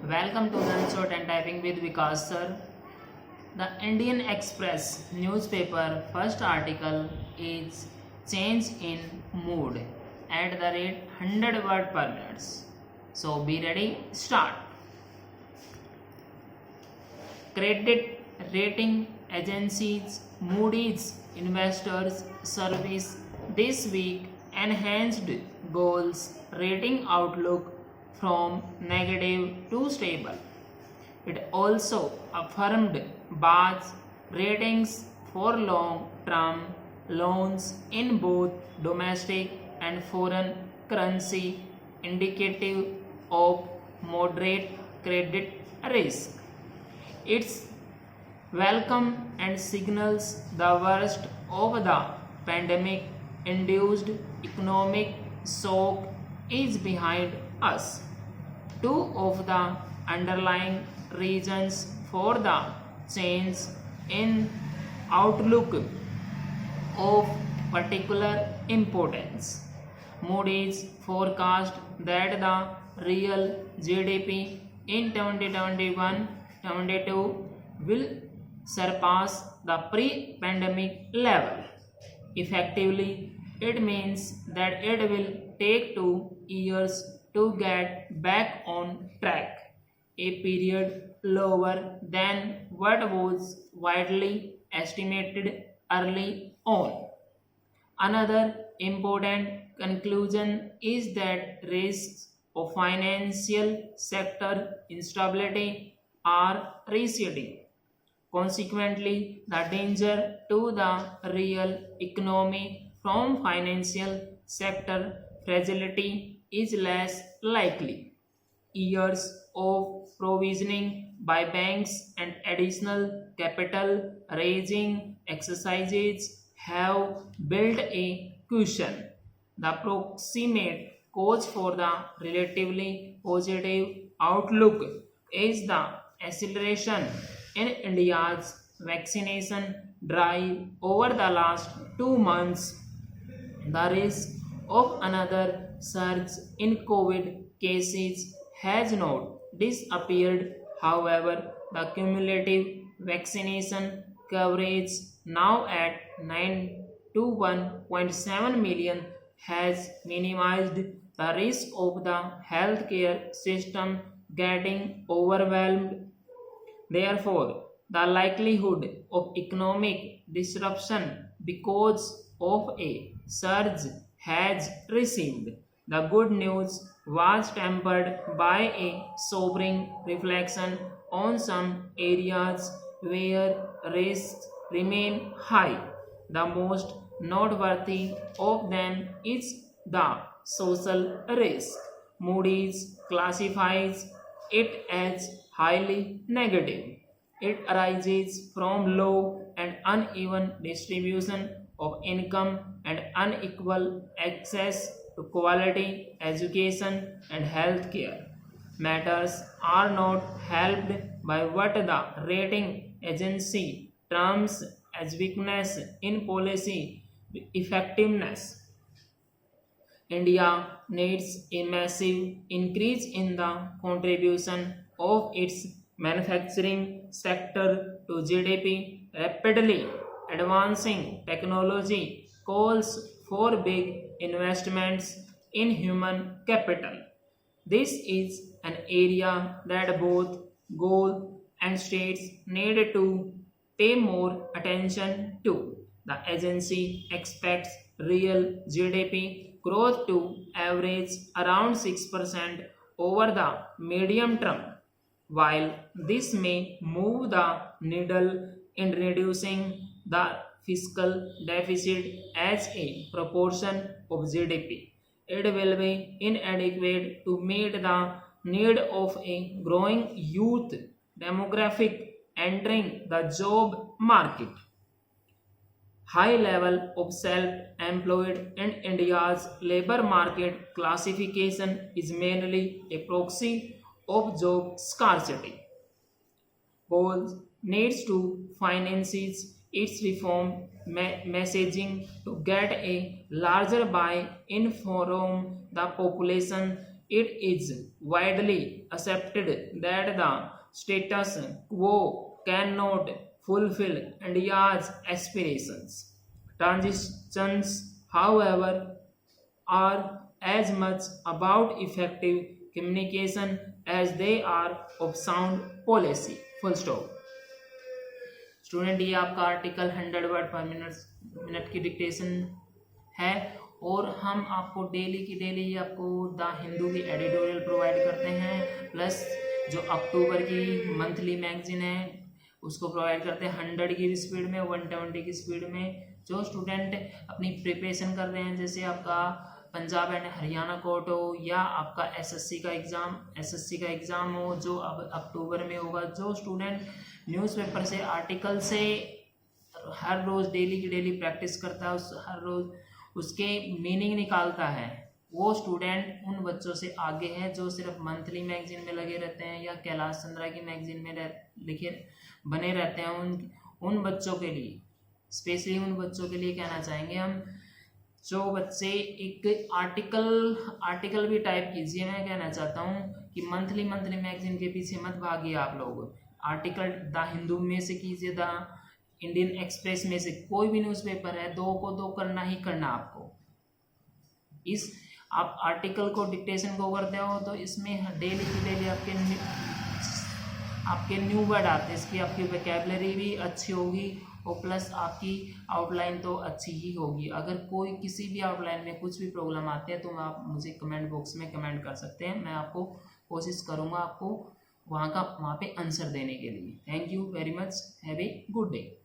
Welcome to the Shorthand Typing with Vikas sir. The Indian Express newspaper first article is change in mood at the rate 100 word per minute. So be ready, start. Credit rating agencies Moody's Investors Service this week enhanced goals rating outlook from negative to stable. It also affirmed Bha's ratings for long-term loans in both domestic and foreign currency, indicative of moderate credit risk. It's welcome and signals the worst of the pandemic induced economic shock is behind us. Two of the underlying reasons for the change in outlook of particular importance. Moody's forecast that the real GDP in 2021-22 will surpass the pre-pandemic level. Effectively, it means that it will take 2 years to get back on track, a period lower than what was widely estimated early on. Another important conclusion is that risks of financial sector instability are receding. Consequently, the danger to the real economy from financial sector fragility is less likely. Years of provisioning by banks and additional capital raising exercises have built a cushion. The proximate cause for the relatively positive outlook is the acceleration in India's vaccination drive over the last 2 months. The risk of another surge in COVID cases has not disappeared. However, the cumulative vaccination coverage now at 9 to 1.7 million has minimized the risk of the healthcare system getting overwhelmed. Therefore, the likelihood of economic disruption because of a surge has receded. The good news was tempered by a sobering reflection on some areas where risks remain high. The most noteworthy of them is the social risk. Moody's classifies it as highly negative. It arises from low and uneven distribution of income and unequal access to quality education and health care. Matters are not helped by what the rating agency terms as weakness in policy effectiveness. India needs a massive increase in the contribution of its manufacturing sector to GDP. Rapidly advancing technology calls for big investments in human capital. This is an area that both goal and states need to pay more attention to. The agency expects real GDP growth to average around 6% over the medium term. While this may move the needle in reducing the fiscal deficit as a proportion of GDP, it will be inadequate to meet the need of a growing youth demographic entering the job market. High level of self-employed in India's labor market classification is mainly a proxy of job scarcity. Goals needs to finances its reform messaging to get a larger buy-in from the population It is widely accepted that the status quo cannot fulfill India's aspirations. Transitions, however, are as much about effective communication as they are of sound policy. Full stop. Student ये आपका article 100 word पर minute की dictation है और हम आपको daily की daily आपको द हिंदू की एडिटोरियल प्रोवाइड करते हैं, प्लस जो अक्टूबर की मंथली मैगजीन है उसको प्रोवाइड करते हैं 100 की स्पीड में, 120 की स्पीड में। जो स्टूडेंट अपनी प्रिपरेशन कर रहे हैं, जैसे आपका पंजाब एंड हरियाणा कोर्ट हो या आपका एसएससी का एग्ज़ाम हो जो अब अक्टूबर में होगा, जो स्टूडेंट न्यूज़पेपर से आर्टिकल से हर रोज़ डेली की डेली प्रैक्टिस करता है, हर रोज़ उसके मीनिंग निकालता है, वो स्टूडेंट उन बच्चों से आगे है जो सिर्फ मंथली मैगजीन में लगे रहते हैं या कैलाश चंद्रा की मैगजीन में लिखे बने रहते हैं। उन बच्चों के लिए, स्पेशली उन बच्चों के लिए कहना चाहेंगे हम, जो बच्चे एक आर्टिकल भी टाइप कीजिए। मैं कहना चाहता हूँ कि मंथली मैगजीन के पीछे मत भागिए आप लोग, आर्टिकल द हिंदू में से कीजिए, द इंडियन एक्सप्रेस में से, कोई भी न्यूज़पेपर है, 2 को 2 करना ही करना आपको। इस आप आर्टिकल को डिक्टेशन को करते हो तो इसमें डेली की डेली आपके न्यू वर्ड आते हैं, इसकी आपकी वोकैबुलरी भी अच्छी होगी और प्लस आपकी आउटलाइन तो अच्छी ही होगी। अगर कोई किसी भी आउटलाइन में कुछ भी प्रॉब्लम आती है तो आप मुझे कमेंट बॉक्स में कमेंट कर सकते हैं, मैं आपको कोशिश करूँगा आपको वहाँ पे आंसर देने के लिए। Thank you very much, have a good day.